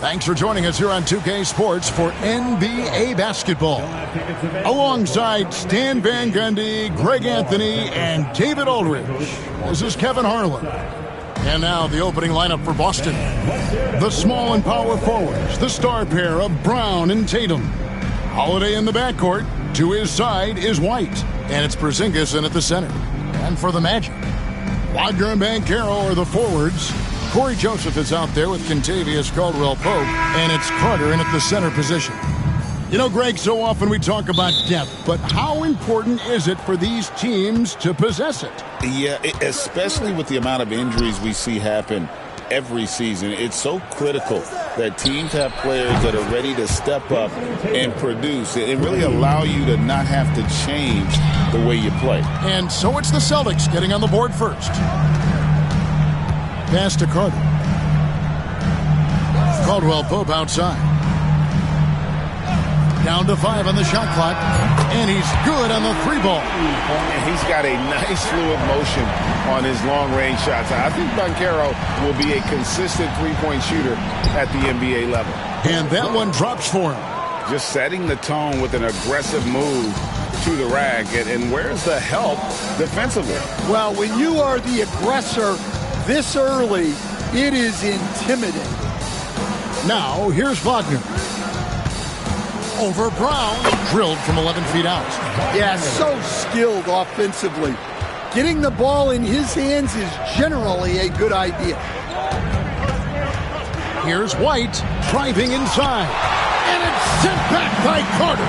Thanks for joining us here on 2K Sports for NBA basketball. Alongside Stan Van Gundy, Greg Anthony, and David Aldridge, this is Kevin Harlan. And now the opening lineup for Boston. The small and power forwards, the star pair of Brown and Tatum. Holiday in the backcourt. To his side is White. And it's Porzingis in at the center. And for the Magic, Wagner and Banchero are the forwards. Corey Joseph is out there with Kentavious Caldwell-Pope, and it's Carter in at the center position. You know, Greg, so often we talk about depth, but how important is it for these teams to possess it? Yeah, especially with the amount of injuries we see happen every season. It's so critical that teams have players that are ready to step up and produce and really allow you to not have to change the way you play. And so it's the Celtics getting on the board first. Pass to Carter. Caldwell-Pope outside. Down to 5 on the shot clock. And he's good on the 3-ball. And he's got a nice fluid motion on his long-range shots. I think Banchero will be a consistent three-point shooter at the NBA level. And that one drops for him. Just setting the tone with an aggressive move to the rack. And where's the help defensively? Well, when you are the aggressor this early, it is intimidating. Now, here's Wagner. Over Brown, drilled from 11 feet out. Yeah, so skilled offensively. Getting the ball in his hands is generally a good idea. Here's White, driving inside. And it's sent back by Carter.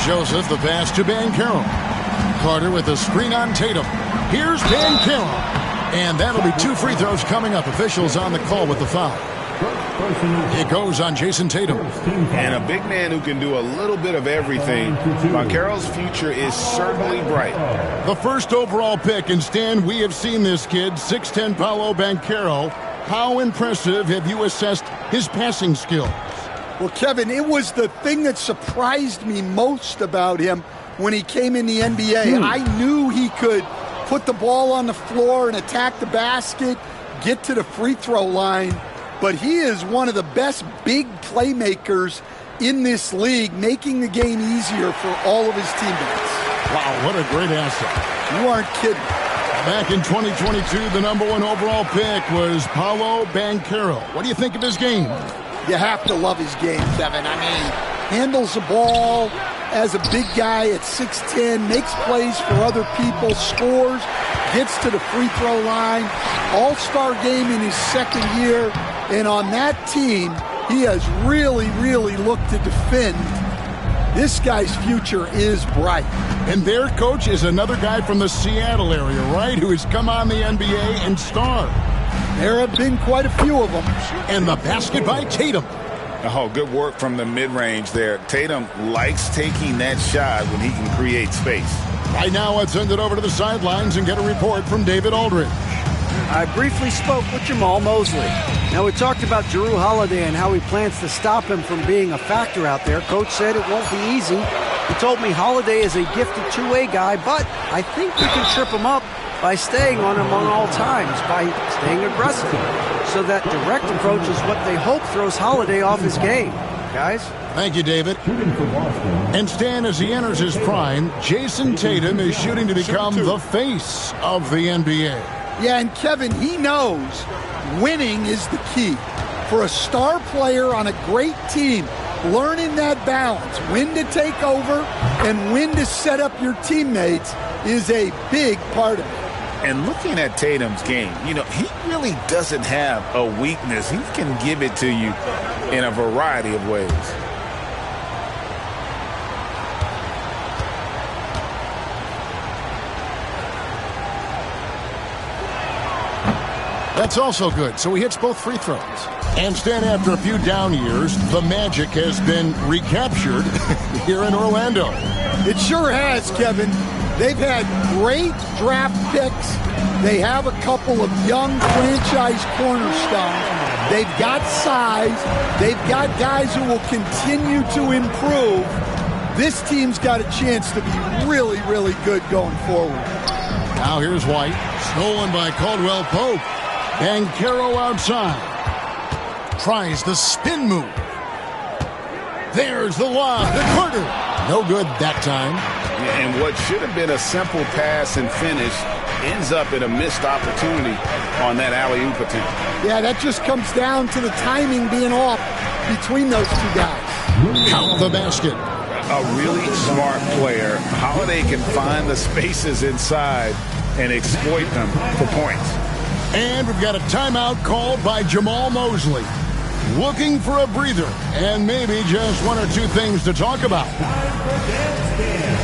Joseph, the pass to Banchero. Carter with a screen on Tatum. Here's Banchero. And that'll be 2 free throws coming up. Officials on the call with the foul. It goes on Jason Tatum. And a big man who can do a little bit of everything. Banchero's future is certainly bright. The first overall pick, and Stan, we have seen this kid, 6'10" Paolo Banchero. How impressive have you assessed his passing skills? Well, Kevin, it was the thing that surprised me most about him when he came in the NBA. I knew he could put the ball on the floor and attack the basket, get to the free throw line. But he is one of the best big playmakers in this league, making the game easier for all of his teammates. Wow, what a great asset. You aren't kidding. Back in 2022, the number 1 overall pick was Paolo Banchero. What do you think of his game? You have to love his game, Kevin. I mean, handles the ball as a big guy at 6'10", makes plays for other people, scores, gets to the free throw line. All-star game in his second year. And on that team, he has really, really looked to defend. This guy's future is bright. And their coach is another guy from the Seattle area, right, who has come on the NBA and starred. There have been quite a few of them. And the basket by Tatum. Oh, good work from the mid-range there. Tatum likes taking that shot when he can create space. Right now, let's send it over to the sidelines and get a report from David Aldridge. I briefly spoke with Jamal Mosley. Now, we talked about Jrue Holiday and how he plans to stop him from being a factor out there. Coach said it won't be easy. He told me Holiday is a gifted two-way guy, but I think we can trip him up by staying on him on all times, by staying aggressive. So that direct approach is what they hope throws Holiday off his game. Guys? Thank you, David. And Stan, as he enters his prime, Jason Tatum is shooting to become the face of the NBA. Yeah, and Kevin, he knows winning is the key. For a star player on a great team, learning that balance, when to take over and when to set up your teammates, is a big part of it. And looking at Tatum's game, you know, he really doesn't have a weakness. He can give it to you in a variety of ways. That's also good, so he hits both free throws. And Stan, after a few down years, the Magic has been recaptured here in Orlando. It sure has, Kevin. They've had great draft picks. They have a couple of young franchise cornerstones. They've got size. They've got guys who will continue to improve. This team's got a chance to be really, really good going forward. Now here's White, stolen by Caldwell-Pope. Banchero outside. Tries the spin move. There's the lob to Carter. No good that time. And what should have been a simple pass and finish ends up in a missed opportunity on that alley-oop attempt. Yeah, that just comes down to the timing being off between those two guys. Count the basket. A really smart player. Holiday can find the spaces inside and exploit them for points. And we've got a timeout called by Jamal Mosley. Looking for a breather and maybe just one or two things to talk about. Time for dance dance.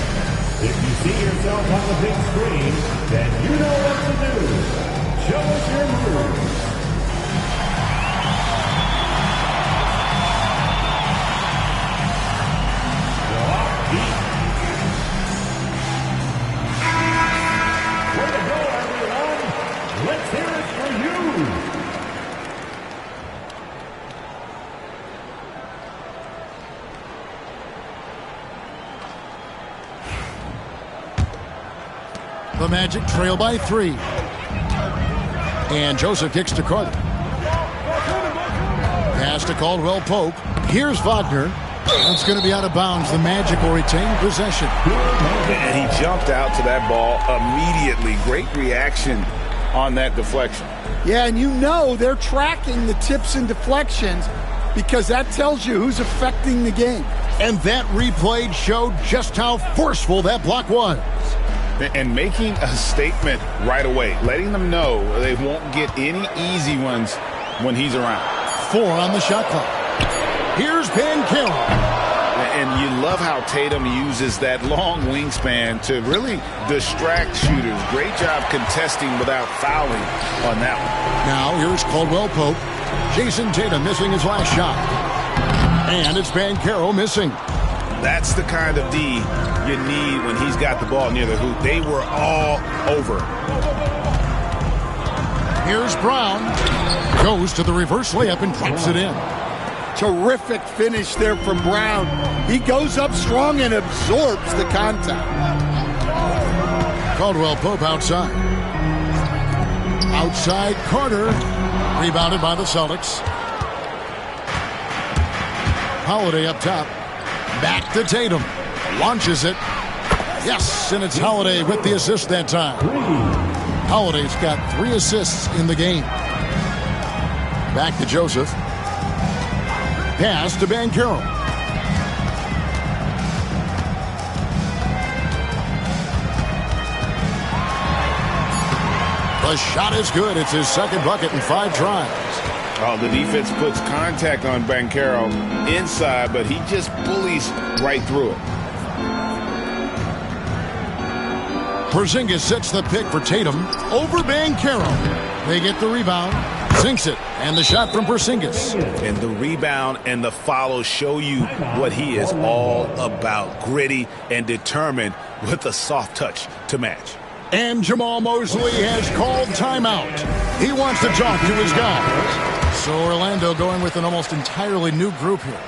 If you see yourself on the big screen, then you know what to do. Show us your moves. Way to go, everyone. Let's hear it for you. The Magic trail by 3. And Joseph kicks to Carter. Pass to Caldwell Pope. Here's Wagner. It's going to be out of bounds. The Magic will retain possession. And he jumped out to that ball immediately. Great reaction on that deflection. Yeah, and you know they're tracking the tips and deflections because that tells you who's affecting the game. And that replay showed just how forceful that block was. And making a statement right away, letting them know they won't get any easy ones when he's around. 4 on the shot clock. Here's Banchero. And you love how Tatum uses that long wingspan to really distract shooters. Great job contesting without fouling on that one. Now here's Caldwell Pope. Jason Tatum missing his last shot. And it's Banchero missing. That's the kind of D you need when he's got the ball near the hoop. They were all over. Here's Brown. Goes to the reverse layup and drops it in. Terrific finish there from Brown. He goes up strong and absorbs the contact. Caldwell Pope outside. Outside Carter. Rebounded by the Celtics. Holiday up top. Back to Tatum. Launches it. Yes, and it's Holiday with the assist that time. Holiday's got 3 assists in the game. Back to Joseph. Pass to Banchero. The shot is good. It's his second bucket in 5 tries. Oh, the defense puts contact on Banchero inside, but he just bullies right through it. Porzingis sets the pick for Tatum over Banchero. They get the rebound, sinks it, and the shot from Porzingis. And the rebound and the follow show you what he is all about. Gritty and determined with a soft touch to match. And Jamal Mosley has called timeout. He wants to talk to his guys. So Orlando going with an almost entirely new group here.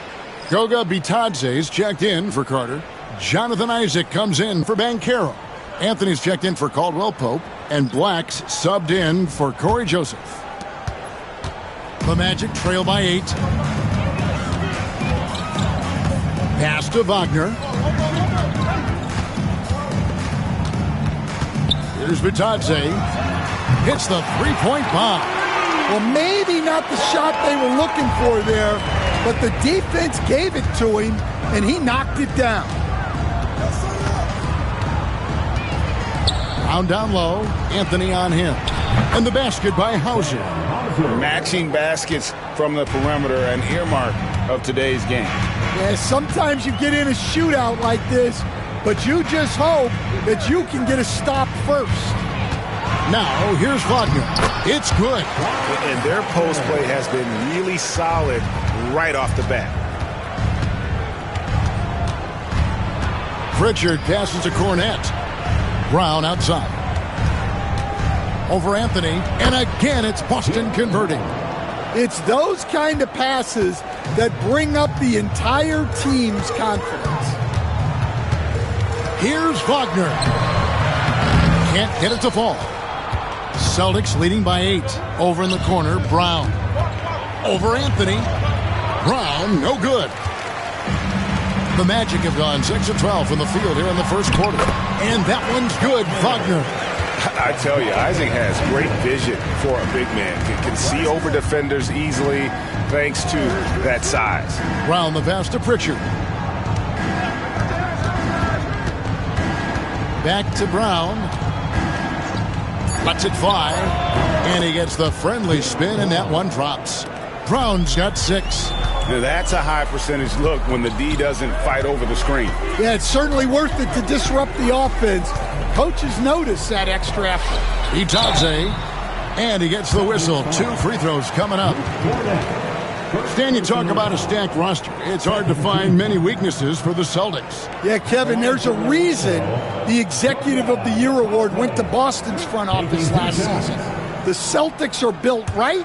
Goga Bitadze's checked in for Carter. Jonathan Isaac comes in for Banchero. Anthony's checked in for Caldwell Pope. And Black's subbed in for Corey Joseph. The Magic trail by 8. Pass to Wagner. Here's Bitadze. Hits the three-point bomb. Well, maybe not the shot they were looking for there, but the defense gave it to him, and he knocked it down. Brown down low. Anthony on him. And the basket by Hauser. Matching baskets from the perimeter, an earmark of today's game. Yeah, sometimes you get in a shootout like this, but you just hope that you can get a stop first. Now, here's Wagner. It's good. And their post play has been really solid right off the bat. Pritchard passes to Cornette. Brown outside. Over Anthony. And again, it's Boston converting. It's those kind of passes that bring up the entire team's confidence. Here's Wagner. Can't get it to fall. Celtics leading by 8. Over in the corner, Brown. Over Anthony. Brown, no good. The Magic have gone 6 of 12 from the field here in the first quarter. And that one's good, Wagner. I tell you, Isaac has great vision for a big man. Can see over defenders easily thanks to that size. Brown the pass to Pritchard. Back to Brown. Lets it fly. And he gets the friendly spin, and that one drops. Brown's got 6. Now that's a high percentage look when the D doesn't fight over the screen. Yeah, it's certainly worth it to disrupt the offense. Coaches notice that extra effort. Itaze, and he gets the whistle. 2 free throws coming up. Stan, you talk about a stacked roster. It's hard to find many weaknesses for the Celtics. Yeah, Kevin, there's a reason the Executive of the Year award went to Boston's front office last season. The Celtics are built right,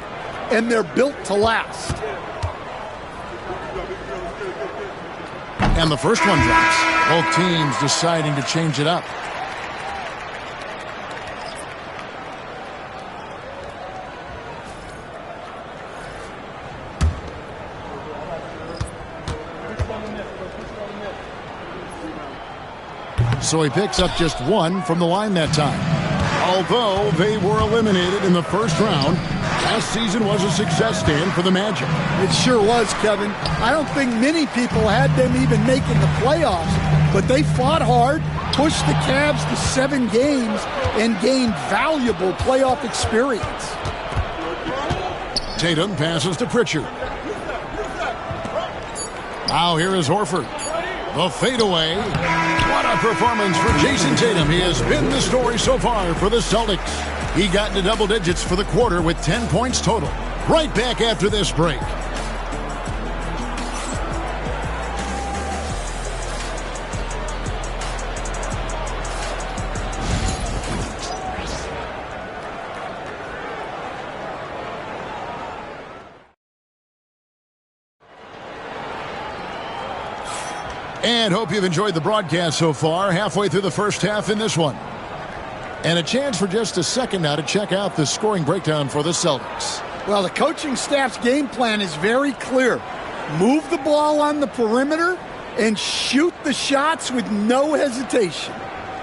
and they're built to last. And the first one drops. Both teams deciding to change it up. So he picks up just 1 from the line that time. Although they were eliminated in the first round, last season was a success stand for the Magic. It sure was, Kevin. I don't think many people had them even making the playoffs, but they fought hard, pushed the Cavs to 7 games, and gained valuable playoff experience. Tatum passes to Pritchard. Now here is Horford. The fadeaway. What a performance for Jason Tatum. He has been the story so far for the Celtics. He got into double digits for the quarter with 10 points total. Right back after this break. And hope you've enjoyed the broadcast so far. Halfway through the first half in this one. And a chance for just a second now to check out the scoring breakdown for the Celtics. Well, the coaching staff's game plan is very clear. Move the ball on the perimeter and shoot the shots with no hesitation.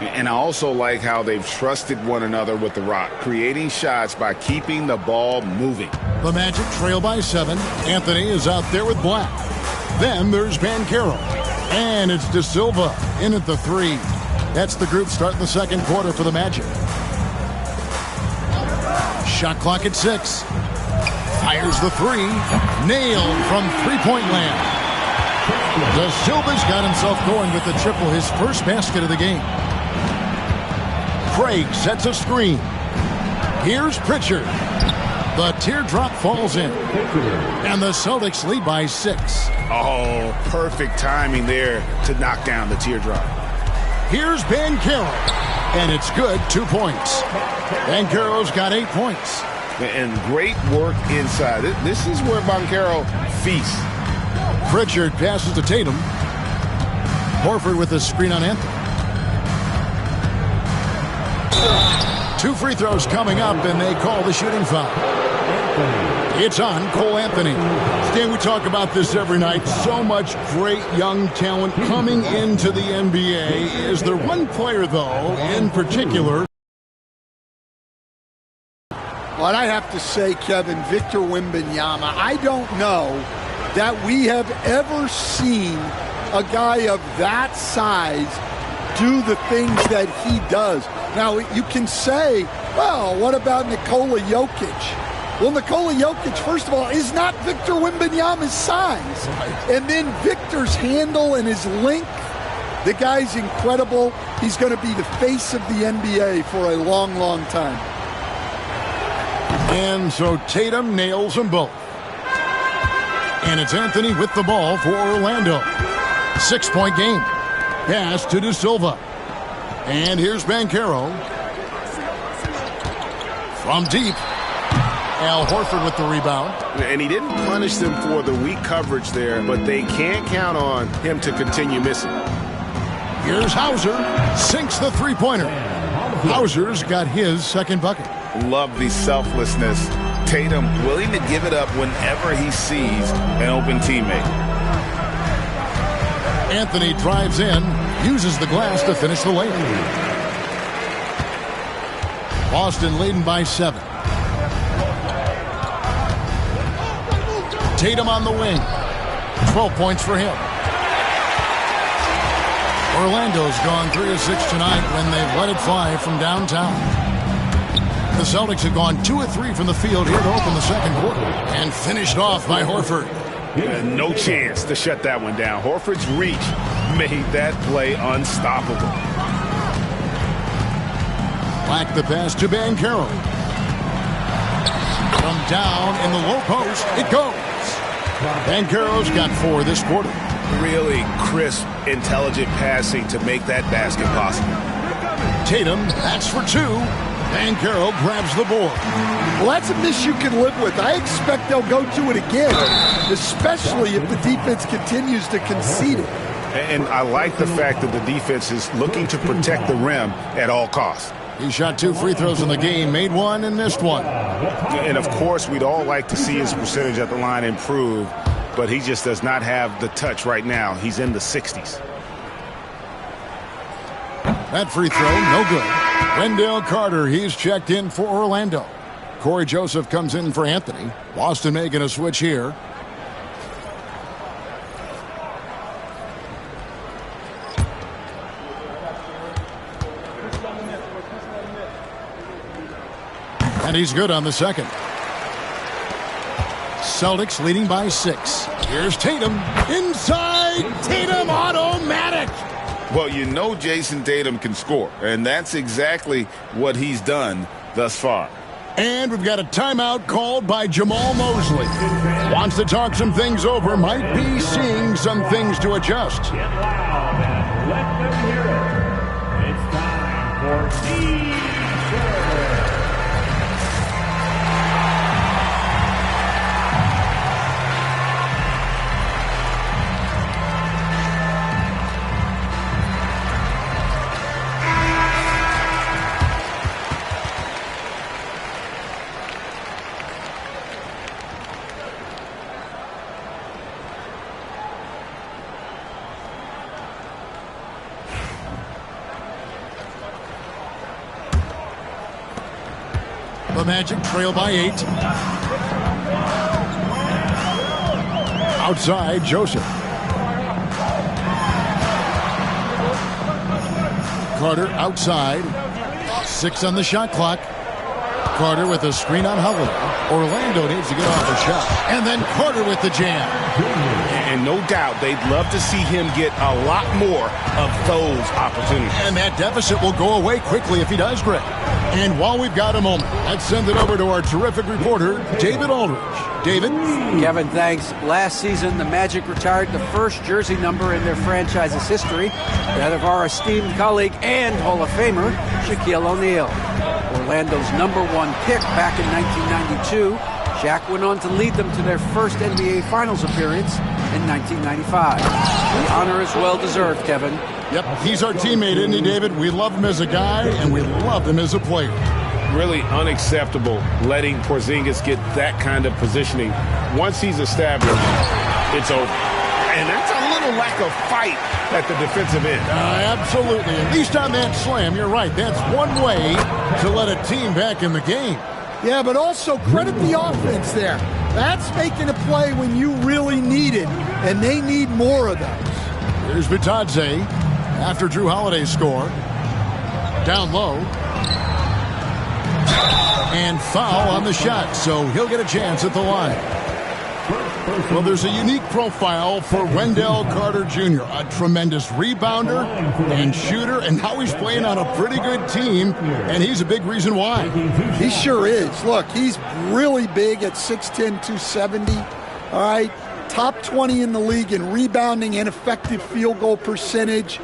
And I also like how they've trusted one another with the rock, creating shots by keeping the ball moving. The Magic trail by 7. Anthony is out there with Black. Then there's Banchero. And it's De Silva in at the 3. That's the group starting the second quarter for the Magic. Shot clock at 6. Fires the 3. Nailed from three-point land. De Silva's got himself going with the triple, his first basket of the game. Craig sets a screen. Here's Pritchard. The teardrop falls in. And the Celtics lead by 6. Oh, perfect timing there to knock down the teardrop. Here's Banchero. And it's good, 2 points. Banchero's got 8 points. And great work inside. This is where Banchero feasts. Pritchard passes to Tatum. Horford with the screen on Anthony. 2 free throws coming up, and they call the shooting foul. It's on Cole Anthony. Stan, we talk about this every night. So much great young talent coming into the NBA. Is there one player, though, in particular? What I have to say, Kevin, Victor Wembanyama, I don't know that we have ever seen a guy of that size do the things that he does. Now, you can say, well, what about Nikola Jokic? Well, Nikola Jokic, first of all, is not Victor Wembanyama's size. And then Victor's handle and his length, the guy's incredible. He's going to be the face of the NBA for a long, long time. And so Tatum nails them both. And it's Anthony with the ball for Orlando. 6-point game. Pass to De Silva. And here's Banchero. From deep. Al Horford with the rebound. And he didn't punish them for the weak coverage there, but they can't count on him to continue missing. Here's Hauser. Sinks the three-pointer. Hauser's got his second bucket. Love the selflessness. Tatum willing to give it up whenever he sees an open teammate. Anthony drives in, uses the glass to finish the layup. Boston leading by 7. Tatum on the wing. 12 points for him. Orlando's gone 3 of 6 tonight when they've let it fly from downtown. The Celtics have gone 2 of 3 from the field here to open the second quarter and finished off by Horford. No chance to shut that one down. Horford's reach made that play unstoppable. Back the pass to Banchero. From down in the low post, it goes. Banchero's got 4 this quarter. Really crisp, intelligent passing to make that basket possible. Tatum, that's for 2. Banchero grabs the board. Well, that's a miss you can live with. I expect they'll go to it again, especially if the defense continues to concede it. And I like the fact that the defense is looking to protect the rim at all costs. He shot 2 free throws in the game, made 1 and missed 1. And, of course, we'd all like to see his percentage at the line improve, but he just does not have the touch right now. He's in the 60s. That free throw, no good. Wendell Carter, he's checked in for Orlando. Corey Joseph comes in for Anthony. Boston making a switch here. And he's good on the second. Celtics leading by 6. Here's Tatum. Inside. Tatum automatic. Well, you know Jason Tatum can score, and that's exactly what he's done thus far. And we've got a timeout called by Jamal Mosley. Wants to talk some things over, might be seeing some things to adjust. Get loud and let them hear it. It's time for T-shirt. The Magic trail by 8. Outside, Joseph. Carter outside. 6 on the shot clock. Carter with a screen on Holiday. Orlando needs to get off a shot. And then Carter with the jam. And no doubt they'd love to see him get a lot more of those opportunities. And that deficit will go away quickly if he does, Greg. And while we've got a moment, let's send it over to our terrific reporter, David Aldridge. David? Kevin, thanks. Last season, the Magic retired the first jersey number in their franchise's history, that of our esteemed colleague and Hall of Famer, Shaquille O'Neal. Orlando's #1 pick back in 1992, Shaq went on to lead them to their first NBA Finals appearance in 1995. The honor is well-deserved, Kevin. Yep, he's our teammate, isn't he, David? We love him as a guy, and we love him as a player. Really unacceptable letting Porzingis get that kind of positioning. Once he's established, it's over. And that's a little lack of fight at the defensive end. Absolutely. At least on that slam, you're right. That's one way to let a team back in the game. Yeah, but also credit the offense there. That's making a play when you really need it, and they need more of those. Here's Bitadze after Drew Holiday's score. Down low. And foul on the shot, so he'll get a chance at the line. Well, there's a unique profile for Wendell Carter Jr., a tremendous rebounder and shooter, and now he's playing on a pretty good team, and he's a big reason why. He sure is. Look, he's really big at 6'10", 270. All right, top 20 in the league in rebounding and effective field goal percentage.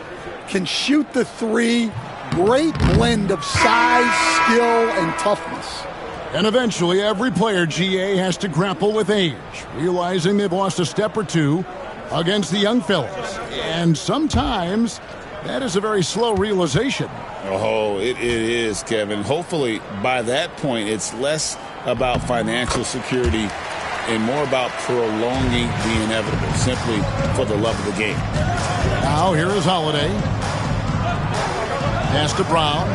Can shoot the 3. Great blend of size, skill, and toughness. And eventually, every player, GA, has to grapple with age, realizing they've lost a step or two against the young fellas. And sometimes That is a very slow realization. Oh, it is, Kevin. Hopefully, by that point, it's less about financial security and more about prolonging the inevitable, simply for the love of the game. Now, here is Holiday. Pass to Brown.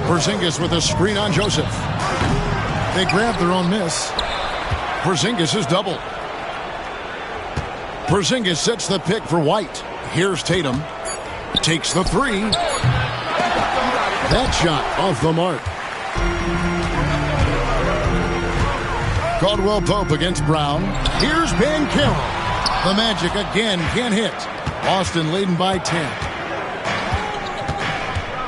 Porzingis with a screen on Joseph. They grab their own miss. Porzingis is doubled. Porzingis sets the pick for White. Here's Tatum. Takes the three. That shot off the mark. Caldwell Pope against Brown. Here's Banchero. The Magic again can't hit. Boston leading by 10.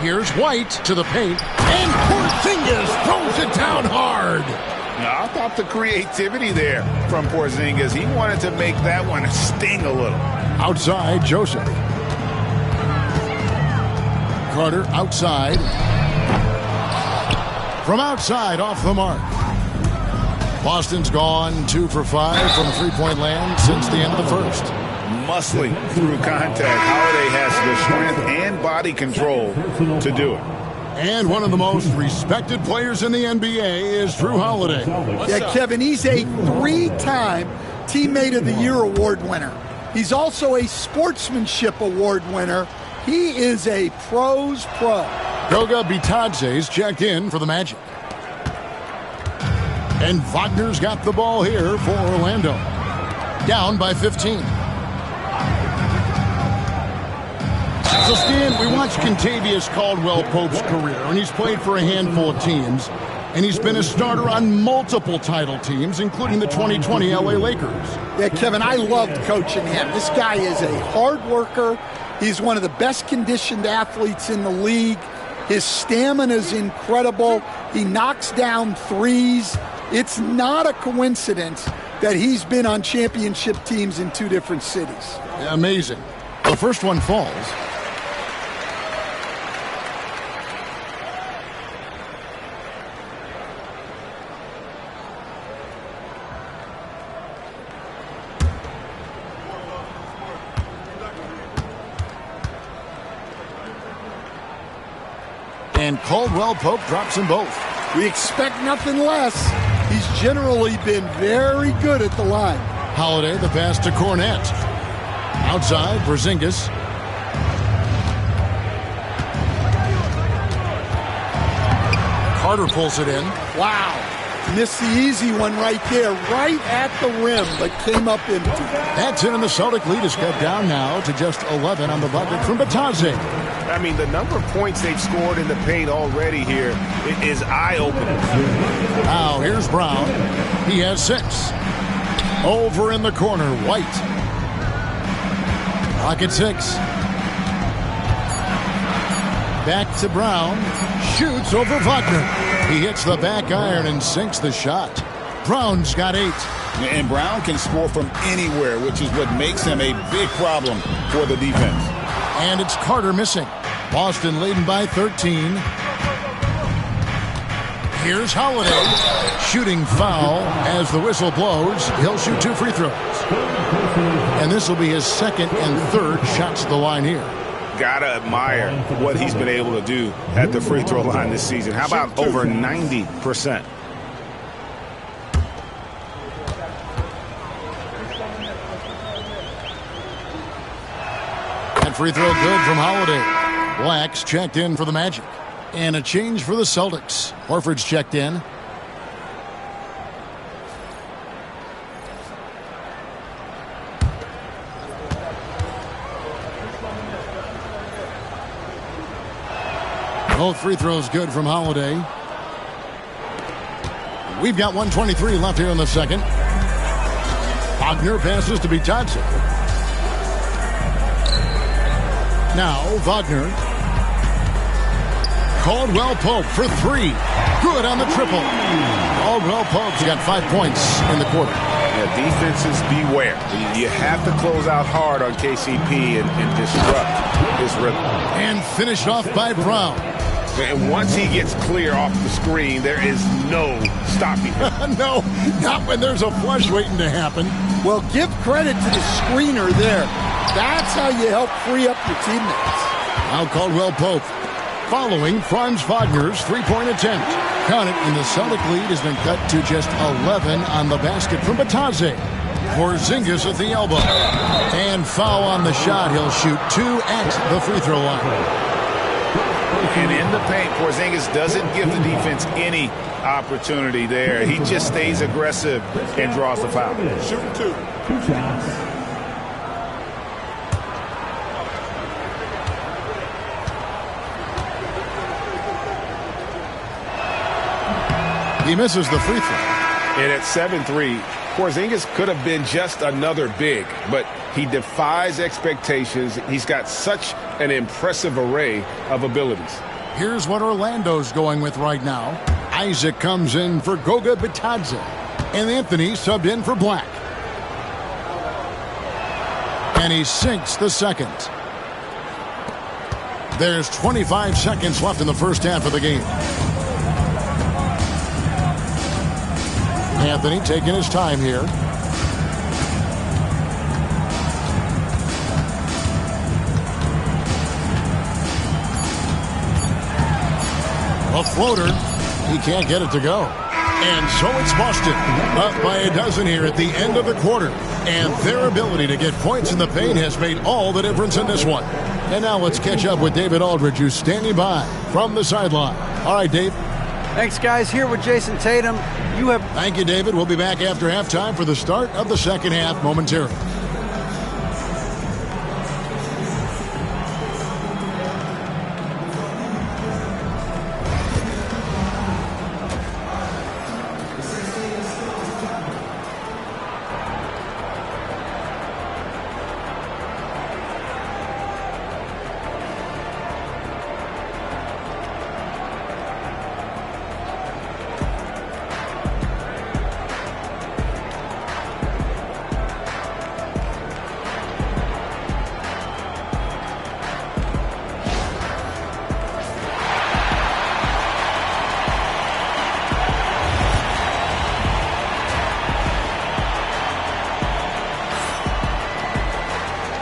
Here's White to the paint. And Porzingis throws it down hard. Now, I thought the creativity there from Porzingis. He wanted to make that one sting a little. Outside, Joseph. Carter outside. From outside, off the mark. Boston's gone 2 for 5 from three-point land since the end of the first. Muscling through contact. Holiday has the strength and body control to do it. And one of the most respected players in the NBA is Jrue Holiday. Yeah, Kevin, he's a 3-time Teammate of the Year award winner. He's also a Sportsmanship Award winner. He is a pro's pro. Goga Bitadze's checked in for the Magic. And Wagner's got the ball here for Orlando. Down by 15. So, Stan, we watched Kentavious Caldwell-Pope's career, and he's played for a handful of teams, and he's been a starter on multiple title teams, including the 2020 LA Lakers. Yeah, Kevin, I loved coaching him. This guy is a hard worker. He's one of the best conditioned athletes in the league. His stamina is incredible. He knocks down threes. It's not a coincidence that he's been on championship teams in 2 different cities. Amazing. The first one falls. And Caldwell-Pope drops them both. We expect nothing less. He's generally been very good at the line. Holiday, the pass to Cornette. Outside, Porzingis. Carter pulls it in. Wow. Missed the easy one right there, right at the rim, but came up empty. That's it, and the Celtic lead is cut down now to just 11 on the bucket from Bitadze. I mean, the number of points they've scored in the paint already here is eye-opening. Now, here's Brown. He has 6. Over in the corner, White. Pocket 6. Back to Brown. Shoots over Wagner. He hits the back iron and sinks the shot. Brown's got 8. And Brown can score from anywhere, which is what makes him a big problem for the defense. And it's Carter missing. Boston leading by 13. Here's Holiday. Shooting foul as the whistle blows. He'll shoot 2 free throws. And this will be his second and third shots at the line here. Gotta admire what he's been able to do at the free throw line this season. How about over 90%? That free throw good from Holiday. Black's checked in for the Magic. And a change for the Celtics. Horford's checked in. Both free throws good from Holiday. We've got 1:23 left here in the second. Wagner passes to Bitadze. Now Wagner. Caldwell-Pope for 3. Good on the triple. Caldwell-Pope's got 5 points in the quarter. Yeah, defenses beware. You have to close out hard on KCP and disrupt his rhythm. And finished off by Brown. And once he gets clear off the screen, there is no stopping him. No, not when there's a flush waiting to happen. Well, give credit to the screener there. That's how you help free up your teammates. Now Caldwell Pope following Franz Wagner's three-point attempt. Count it, and the Celtic lead has been cut to just 11 on the basket from Batadze. Porzingis at the elbow. And foul on the shot. He'll shoot 2 at the free throw line. And in the paint, Porzingis doesn't give the defense any opportunity there. He just stays aggressive and draws the foul. Shooting 2 shots. He misses the free throw. And at 7-3, Porzingis could have been just another big, but he defies expectations. He's got such an impressive array of abilities. Here's what Orlando's going with right now. Isaac comes in for Goga Bitadze, and Anthony subbed in for Black. And he sinks the second. There's 25 seconds left in the first half of the game. Anthony taking his time here. A floater. He can't get it to go. And so it's Boston up by a dozen here at the end of the quarter. And their ability to get points in the paint has made all the difference in this one. And now let's catch up with David Aldridge, who's standing by from the sideline. All right, Dave. Thanks, guys. Here with Jason Tatum. Thank you, David. We'll be back after halftime for the start of the second half momentarily.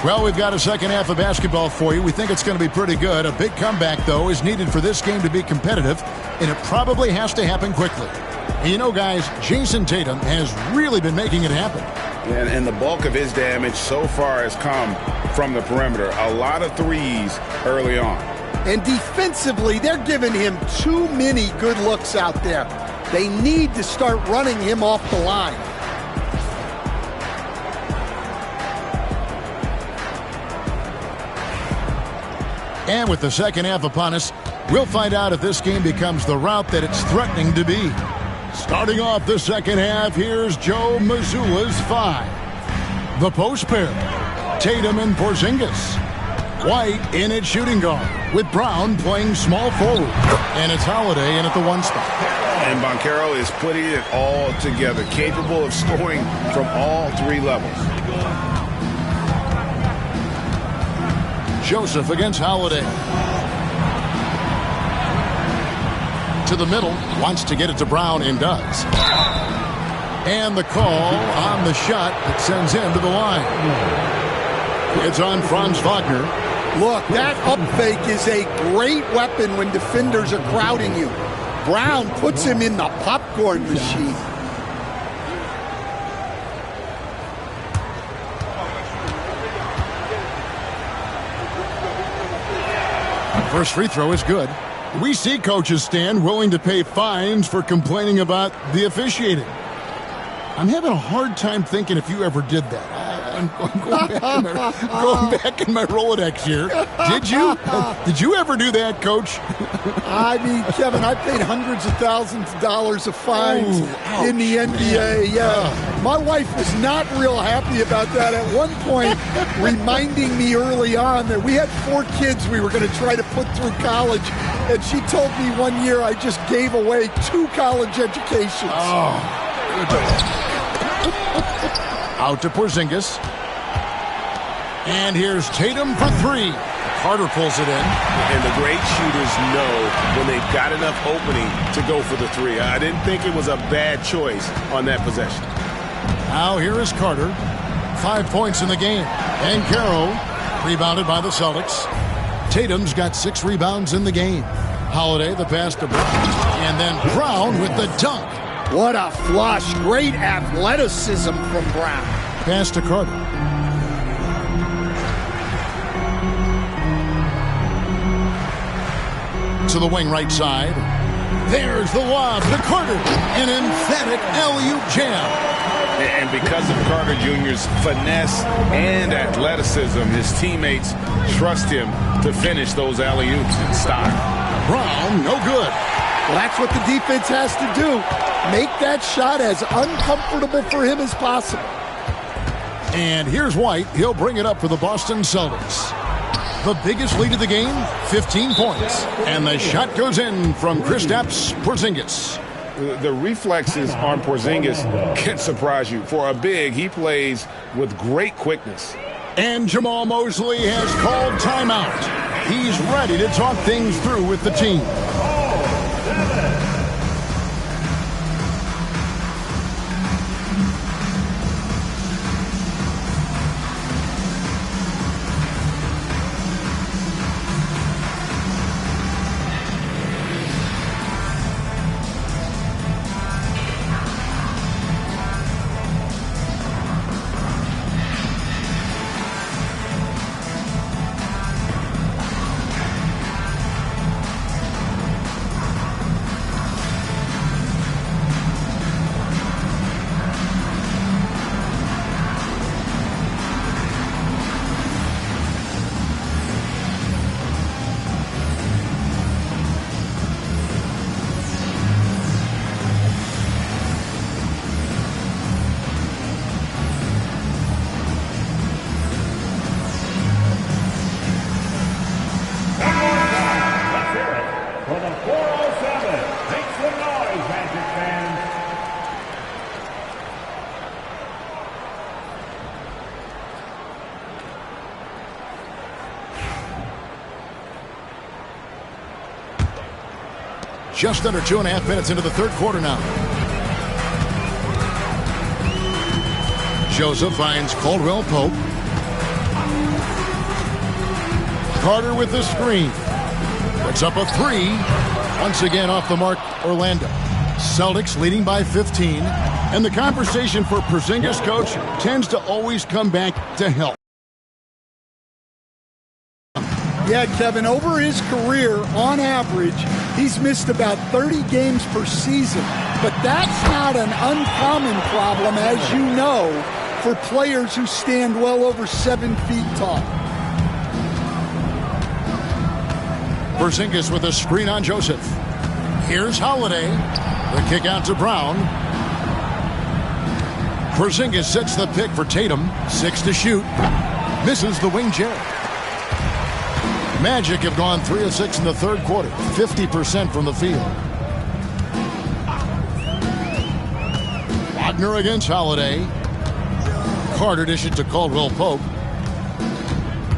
Well, we've got a second half of basketball for you. We think it's going to be pretty good. A big comeback, though, is needed for this game to be competitive, and it probably has to happen quickly. And you know, guys, Jason Tatum has really been making it happen. And the bulk of his damage so far has come from the perimeter. A lot of threes early on. And defensively, they're giving him too many good looks out there. They need to start running him off the line. And with the second half upon us, we'll find out if this game becomes the route that it's threatening to be. Starting off the second half, here's Joe Mazzulla's 5. The post pair, Tatum and Porzingis. White in at shooting guard, with Brown playing small forward. And it's Holiday in at the 1 spot. And Banchero is putting it all together, capable of scoring from all 3 levels. Joseph against Holiday. To the middle, wants to get it to Brown and does. And the call on the shot that sends him to the line. It's on Franz Wagner. Look, that up fake is a great weapon when defenders are crowding you. Brown puts him in the popcorn machine. First free throw is good. We see coaches stand willing to pay fines for complaining about the officiating. I'm having a hard time thinking if you ever did that. I'm going back in my Rolodex here. Did you? Did you ever do that, Coach? I mean, Kevin, I paid hundreds of thousands of dollars of fines in the NBA. Yeah, my wife was not real happy about that. At one point, reminding me early on that we had 4 kids we were going to try to put through college, and she told me one year I just gave away 2 college educations. Out to Porzingis. And here's Tatum for 3. Carter pulls it in. And the great shooters know when they've got enough opening to go for the three. I didn't think it was a bad choice on that possession. Now here is Carter. 5 points in the game. And Carroll rebounded by the Celtics. Tatum's got 6 rebounds in the game. Holiday the pass to Brown. And then Brown with the dunk. What a flush. Great athleticism from Brown. Pass to Carter. To the wing right side. There's the lob to Carter. An emphatic alley-oop jam. And because of Carter Jr.'s finesse and athleticism, his teammates trust him to finish those alley-oops in style. Brown, no good. Well, that's what the defense has to do. Make that shot as uncomfortable for him as possible. And here's White. He'll bring it up for the Boston Celtics. The biggest lead of the game, 15 points. And the shot goes in from Kristaps Porzingis. The reflexes on Porzingis can surprise you. For a big, he plays with great quickness. And Jamal Mosley has called timeout. He's ready to talk things through with the team. Just under 2.5 minutes into the third quarter now. Joseph finds Caldwell Pope. Carter with the screen. Puts up a 3. Once again off the mark, Orlando. Celtics leading by 15. And the conversation for Porzingis, coach, tends to always come back to help. Yeah, Kevin, over his career, on average, he's missed about 30 games per season. But that's not an uncommon problem, as you know, for players who stand well over 7 feet tall. Porzingis with a screen on Joseph. Here's Holiday. The kick out to Brown. Porzingis sets the pick for Tatum. 6 to shoot. Misses the wing jab. Magic have gone 3 of 6 in the third quarter. 50% from the field. Wagner against Holiday. Carter dishes to Caldwell Pope.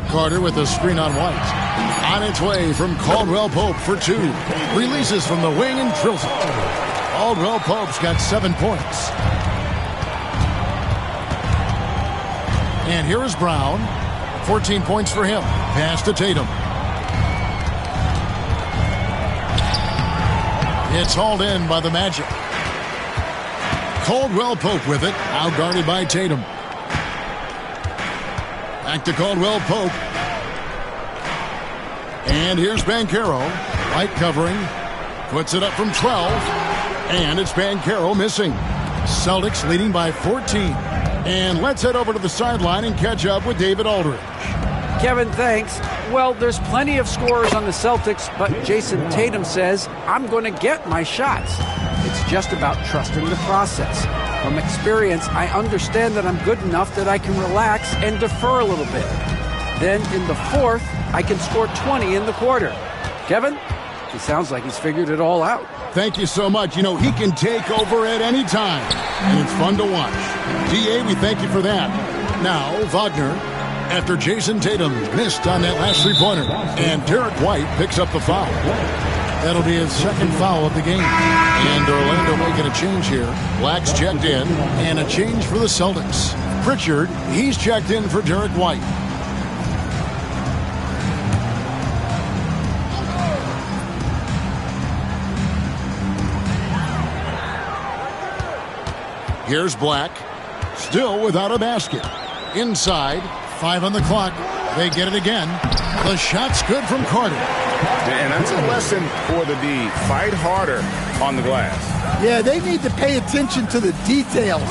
Carter with a screen on White. On its way from Caldwell Pope for 2. Releases from the wing and drills it. Caldwell Pope's got 7 points. And here is Brown. 14 points for him. Pass to Tatum. It's hauled in by the Magic. Caldwell Pope with it. Outguarded by Tatum. Back to Caldwell Pope. And here's Banchero. White covering. Puts it up from 12. And it's Banchero missing. Celtics leading by 14. And let's head over to the sideline and catch up with David Aldridge. Kevin, thanks. Well, there's plenty of scorers on the Celtics, but Jason Tatum says, I'm going to get my shots. It's just about trusting the process. From experience, I understand that I'm good enough that I can relax and defer a little bit. Then in the fourth, I can score 20 in the quarter. Kevin, it sounds like he's figured it all out. Thank you so much. You know, he can take over at any time, and it's fun to watch. DA, we thank you for that. Now, Wagner. after Jason Tatum missed on that last three-pointer. And Derek White picks up the foul. That'll be his second foul of the game. And Orlando making a change here. Black's checked in, and a change for the Celtics. Pritchard, he's checked in for Derek White. Here's Black, still without a basket. Inside, 5 on the clock. They get it again. The shot's good from Carter. And that's a lesson for the D. Fight harder on the glass. Yeah, they need to pay attention to the details.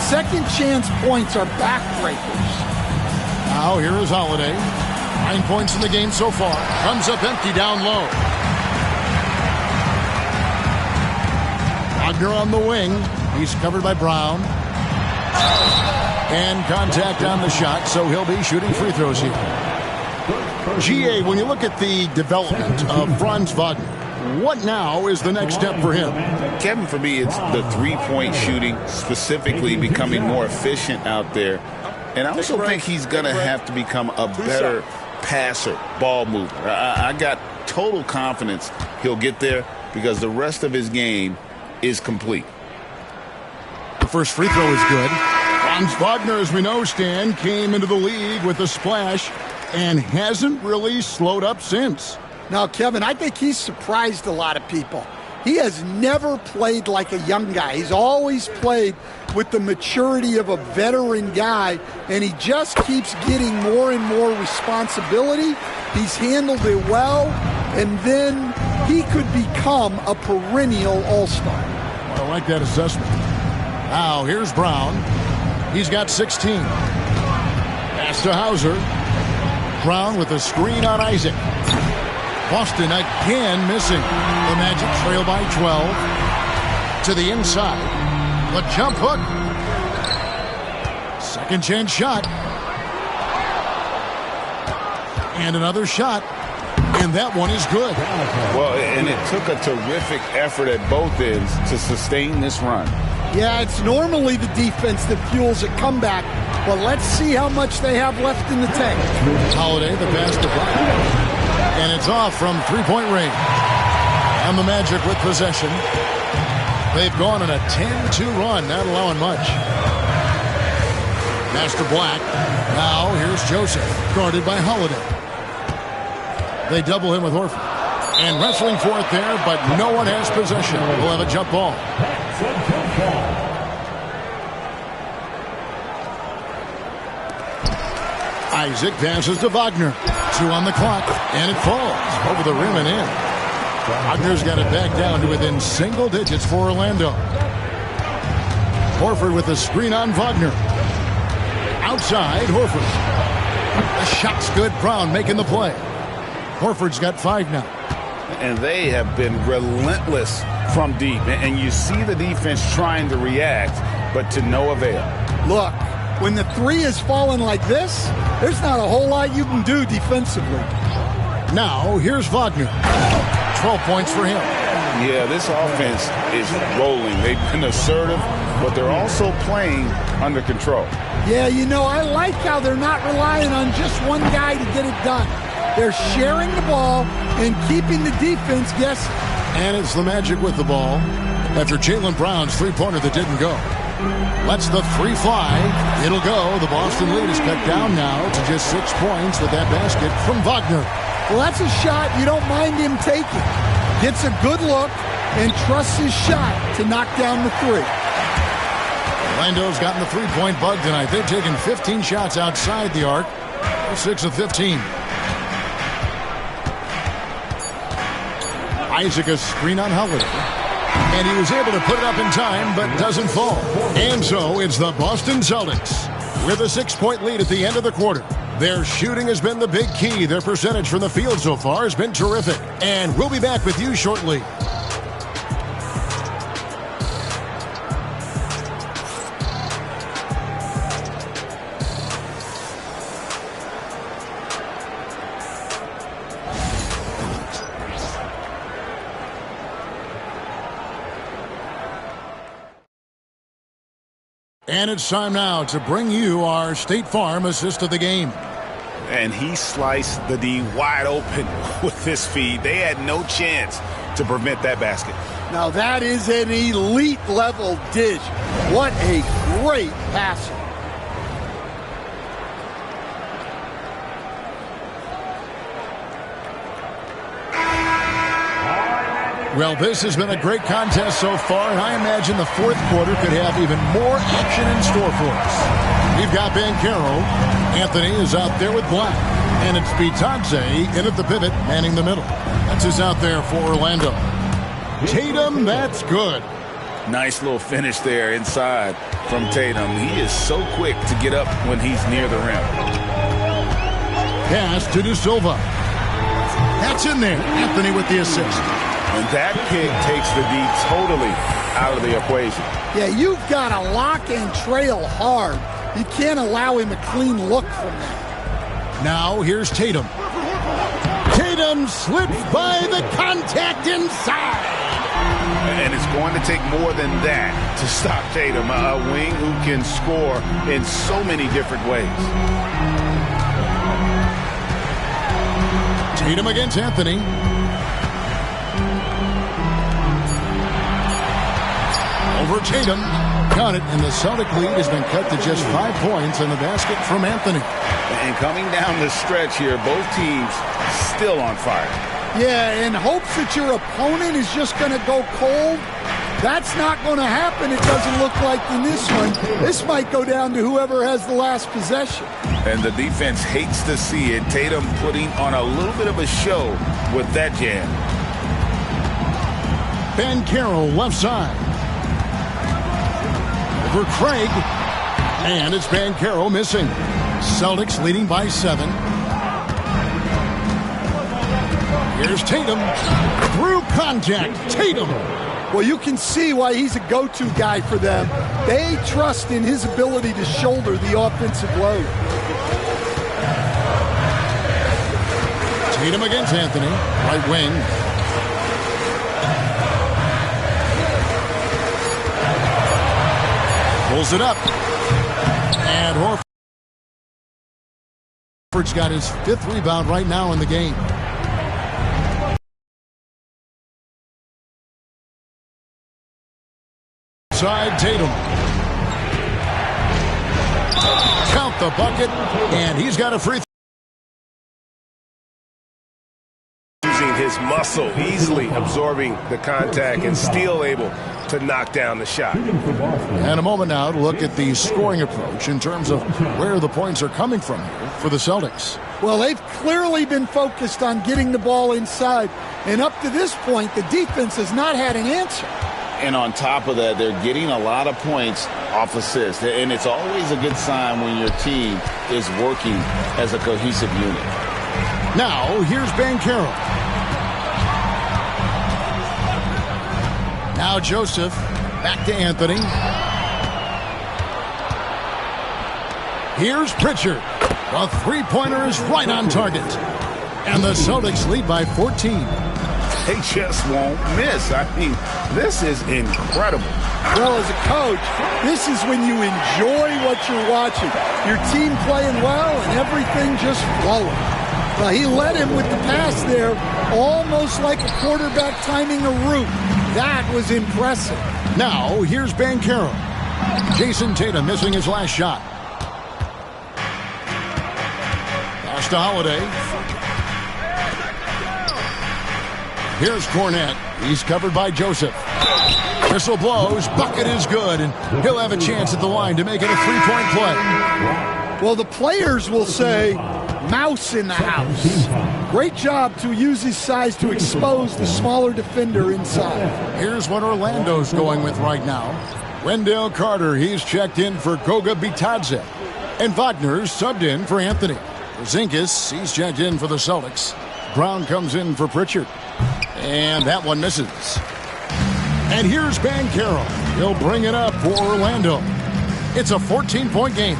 Second chance points are backbreakers. Now here is Holiday. 9 points in the game so far. Comes up empty down low. Wagner on the wing. He's covered by Brown. And contact on the shot, so he'll be shooting free throws here. GA, when you look at the development of Franz Wagner, what now is the next step for him? Kevin, for me, it's the three-point shooting, specifically becoming more efficient out there. And I also think he's going to have to become a better passer, ball mover. I got total confidence he'll get there because the rest of his game is complete. The first free throw is good. Franz Wagner, as we know, Stan, came into the league with a splash and hasn't really slowed up since. Now, Kevin, I think he's surprised a lot of people. He has never played like a young guy. He's always played with the maturity of a veteran guy, and he just keeps getting more and more responsibility. He's handled it well, and then he could become a perennial all-star. I like that assessment. Now, here's Brown. He's got 16. Pass to Hauser. Brown with a screen on Isaac. Boston again missing. The Magic trail by 12. To the inside. The jump hook. Second chance shot. And another shot. And that one is good. Well, and it took a terrific effort at both ends to sustain this run. Yeah, it's normally the defense that fuels a comeback, but let's see how much they have left in the tank. Holiday, the pass to Brown. And it's off from three-point range. And the Magic with possession. They've gone on a 10-2 run, not allowing much. Pass to Black. Now here's Joseph, guarded by Holiday. They double him with Horford. And wrestling for it there, but no one has possession. We'll have a jump ball. Isaac passes to Wagner. 2 on the clock, and it falls over the rim and in. Wagner's got it back down to within single digits for Orlando. Horford with the screen on Wagner. Outside, Horford. The shot's good. Brown making the play. Horford's got 5 now. And they have been relentless from deep. And you see the defense trying to react, but to no avail. Look, when the three is falling like this, there's not a whole lot you can do defensively. Now, here's Wagner. 12 points for him. Yeah, this offense is rolling. They've been assertive, but they're also playing under control. Yeah, you know, I like how they're not relying on just one guy to get it done. They're sharing the ball and keeping the defense guessing. And it's the Magic with the ball after Jaylen Brown's three-pointer that didn't go. Lets the three fly. It'll go. The Boston lead is cut down now to just 6 points with that basket from Wagner. Well, that's a shot you don't mind him taking. Gets a good look and trusts his shot to knock down the three. Orlando's gotten the three-point bug tonight. They've taken 15 shots outside the arc. 6 of 15. Isaac a screen on Holiday. And he was able to put it up in time, but doesn't fall. And so it's the Boston Celtics with a 6-point lead at the end of the quarter. Their shooting has been the big key. Their percentage from the field so far has been terrific. And we'll be back with you shortly. And it's time now to bring you our State Farm assist of the game. And he sliced the D wide open with his feed. They had no chance to prevent that basket. Now that is an elite level dish. What a great passer. Well, this has been a great contest so far, and I imagine the fourth quarter could have even more action in store for us. We've got Banchero. Anthony is out there with Black. And it's Bitadze in at the pivot, manning the middle. That's who's out there for Orlando. Tatum, that's good. Nice little finish there inside from Tatum. He is so quick to get up when he's near the rim. Pass to De Silva. That's in there. Anthony with the assist. And that kick takes the D totally out of the equation. Yeah, you've got to lock and trail hard. You can't allow him a clean look from that. Now here's Tatum. Tatum slips by the contact inside. And it's going to take more than that to stop Tatum, a wing who can score in so many different ways. Tatum against Anthony. Over Tatum. Got it, and the Celtic lead has been cut to just 5 points in the basket from Anthony. And coming down the stretch here, both teams still on fire. Yeah, in hopes that your opponent is just going to go cold. That's not going to happen. It doesn't look like in this one. This might go down to whoever has the last possession. And the defense hates to see it. Tatum putting on a little bit of a show with that jam. Banchero left side. Over Craig. And it's Banchero missing. Celtics leading by 7. Here's Tatum. Through contact. Tatum. Well, you can see why he's a go-to guy for them. They trust in his ability to shoulder the offensive load. Tatum against Anthony. Right wing. Pulls it up. And Horford's got his 5th rebound right now in the game. Side Tatum. Count the bucket, and he's got a free throw. Using his muscle, easily absorbing the contact and still able to knock down the shot. And a moment now to look at the scoring approach in terms of where the points are coming from here for the Celtics. Well, they've clearly been focused on getting the ball inside. And up to this point, the defense has not had an answer. And on top of that, they're getting a lot of points off assists. And it's always a good sign when your team is working as a cohesive unit. Now, here's Banchero. Now Joseph. Back to Anthony. Here's Pritchard. The three-pointer is right on target. And the Celtics lead by 14. They just won't miss. I mean, this is incredible. Well, as a coach, this is when you enjoy what you're watching. Your team playing well and everything just flowing. Well, he led him with the pass there, almost like a quarterback timing a route. That was impressive. Now, here's Banchero. Jason Tatum missing his last shot. Pass to Holiday. Here's Cornette. He's covered by Joseph. Whistle blows. Bucket is good, and he'll have a chance at the line to make it a three-point play. Well, the players will say, mouse in the house. Great job to use his size to expose the smaller defender inside. Here's what Orlando's going with right now. Wendell Carter, he's checked in for Goga Bitadze. And Wagner's subbed in for Anthony. Porzingis, he's checked in for the Celtics. Brown comes in for Pritchard. And that one misses. And here's Banchero. He'll bring it up for Orlando. It's a 14-point game.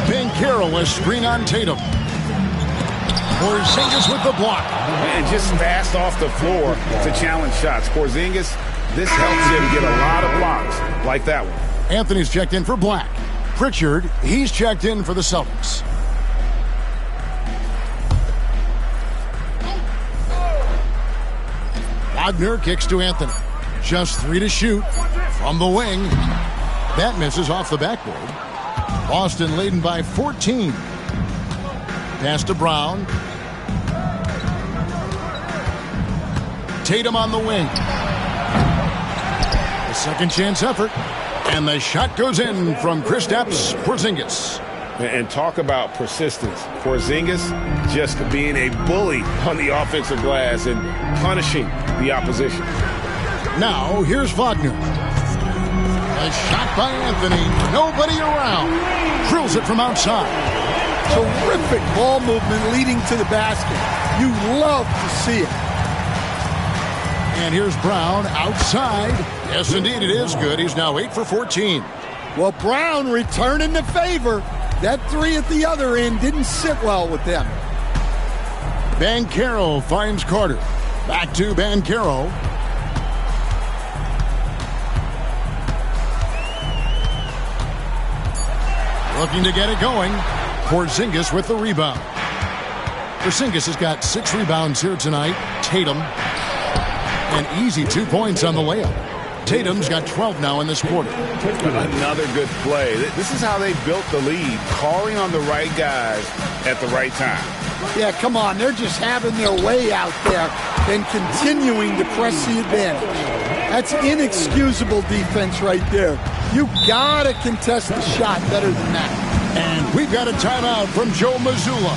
Banchero, a screen on Tatum. Porzingis with the block. And just fast off the floor to challenge shots. Porzingis, this helps him get a lot of blocks like that one. Anthony's checked in for Black. Pritchard, he's checked in for the Celtics. Wagner kicks to Anthony. Just 3 to shoot from the wing. That misses off the backboard. Boston leading by 14. Pass to Brown. Tatum on the wing. A second chance effort. And the shot goes in from Kristaps Porzingis. And talk about persistence. Porzingis just being a bully on the offensive glass and punishing the opposition. Now, here's Wagner. A shot by Anthony. Nobody around. Drills it from outside. Terrific ball movement leading to the basket. You love to see it. And here's Brown outside. Yes, indeed, it is good. He's now 8 for 14. Well, Brown returning the favor. That 3 at the other end didn't sit well with them. Banchero finds Carter. Back to Banchero. Looking to get it going. Porzingis with the rebound. Porzingis has got 6 rebounds here tonight. Tatum. An easy 2 points on the layup. Tatum's got 12 now in this quarter. Another good play. This is how they built the lead, calling on the right guys at the right time. Yeah, come on. They're just having their way out there and continuing to press the advantage. That's inexcusable defense right there. You got to contest the shot better than that. And we've got a timeout from Joe Mazzulla.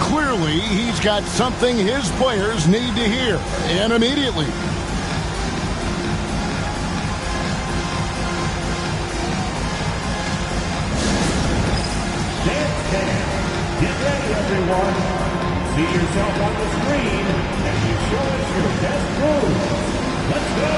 Clearly, he's got something his players need to hear, and immediately. Get ready, everyone. See yourself on the screen, and you show us your best moves. Let's go.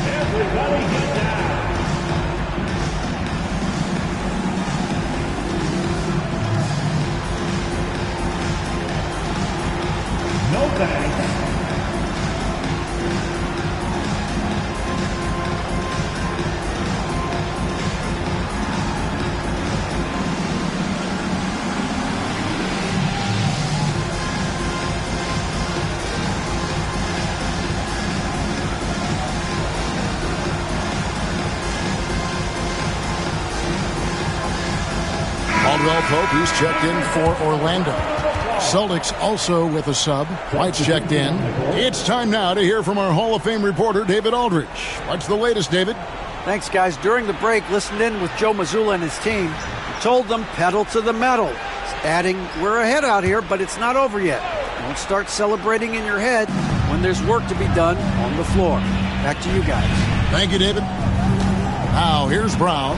Everybody get down. No thanks. Caldwell Pope, he's checked in for Orlando. Celtics also with a sub. White's checked in. It's time now to hear from our Hall of Fame reporter, David Aldridge. What's the latest, David? Thanks, guys. During the break, listened in with Joe Mazzulla and his team. He told them pedal to the metal, adding, we're ahead out here, but it's not over yet. Don't start celebrating in your head when there's work to be done on the floor. Back to you guys. Thank you, David. Now, here's Brown.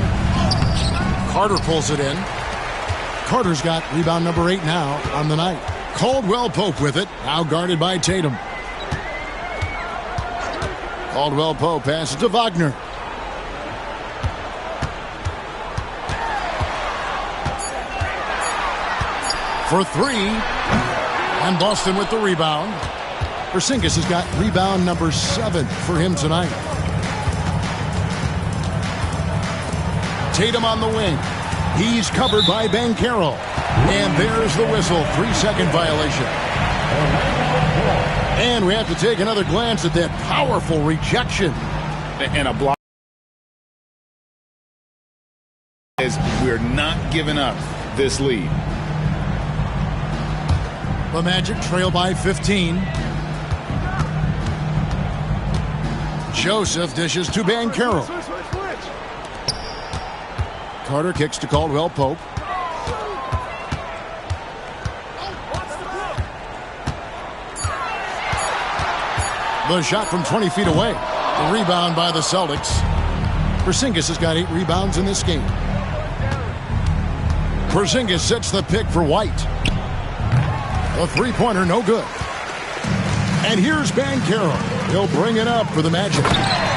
Carter pulls it in. Carter's got rebound number 8 now on the night. Caldwell Pope with it, now guarded by Tatum. Caldwell Pope passes to Wagner. For 3, and Boston with the rebound. Porzingis has got rebound number 7 for him tonight. Tatum on the wing. He's covered by Banchero. And there's the whistle. 3-second violation. And we have to take another glance at that powerful rejection. And a block. We're not giving up this lead. The Magic trail by 15. Joseph dishes to Banchero. Carter kicks to Caldwell Pope. The shot from 20 feet away. The rebound by the Celtics. Porzingis has got 8 rebounds in this game. Porzingis sets the pick for White. A 3-pointer, no good. And here's Banchero. He'll bring it up for the matchup.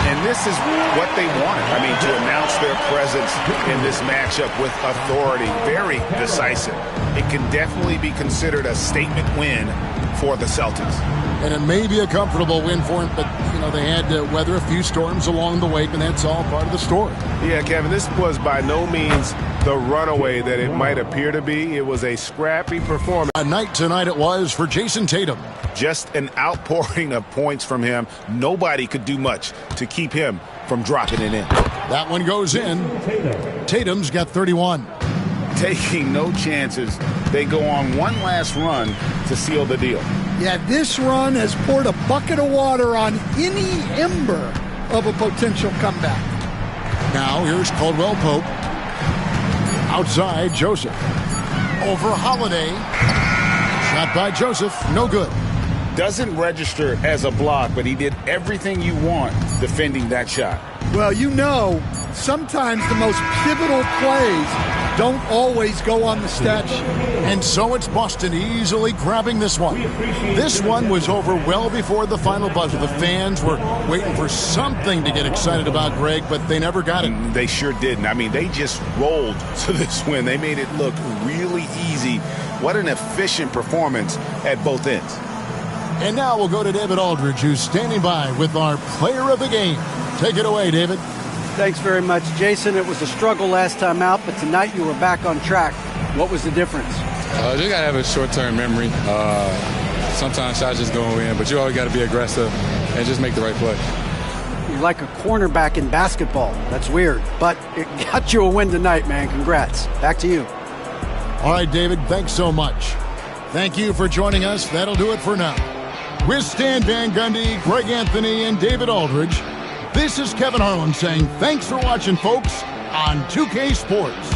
And this is what they wanted. I mean, to announce their presence in this matchup with authority. Very decisive. It can definitely be considered a statement win for the Celtics. And it may be a comfortable win for him, but, you know, they had to weather a few storms along the way, and that's all part of the story. Yeah, Kevin, this was by no means the runaway that it might appear to be. It was a scrappy performance. A night tonight it was for Jason Tatum. Just an outpouring of points from him. Nobody could do much to keep him from dropping it in. That one goes in. Tatum's got 31. Taking no chances. They go on one last run to seal the deal. Yeah, this run has poured a bucket of water on any ember of a potential comeback. Now here's Caldwell Pope. Outside, Joseph. Over Holiday. Shot by Joseph. No good. Doesn't register as a block, but he did everything you want defending that shot. Well, you know, sometimes the most pivotal plays don't always go on the stat sheet. And so it's Boston easily grabbing this one. This one was over well before the final buzzer. The fans were waiting for something to get excited about, Greg, but they never got it. They sure didn't. I mean, they just rolled to this win. They made it look really easy. What an efficient performance at both ends. And now we'll go to David Aldridge, who's standing by with our player of the game. Take it away, David. Thanks very much, Jason. It was a struggle last time out, but tonight you were back on track. What was the difference? You got to have a short-term memory. Sometimes shots just go in, but you always got to be aggressive and just make the right play. You're like a cornerback in basketball. That's weird, but it got you a win tonight, man. Congrats. Back to you. All right, David, thanks so much. Thank you for joining us. That'll do it for now. With Stan Van Gundy, Greg Anthony, and David Aldridge, this is Kevin Harlan saying thanks for watching, folks, on 2K Sports.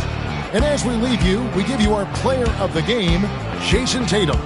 And as we leave you, we give you our player of the game, Jason Tatum.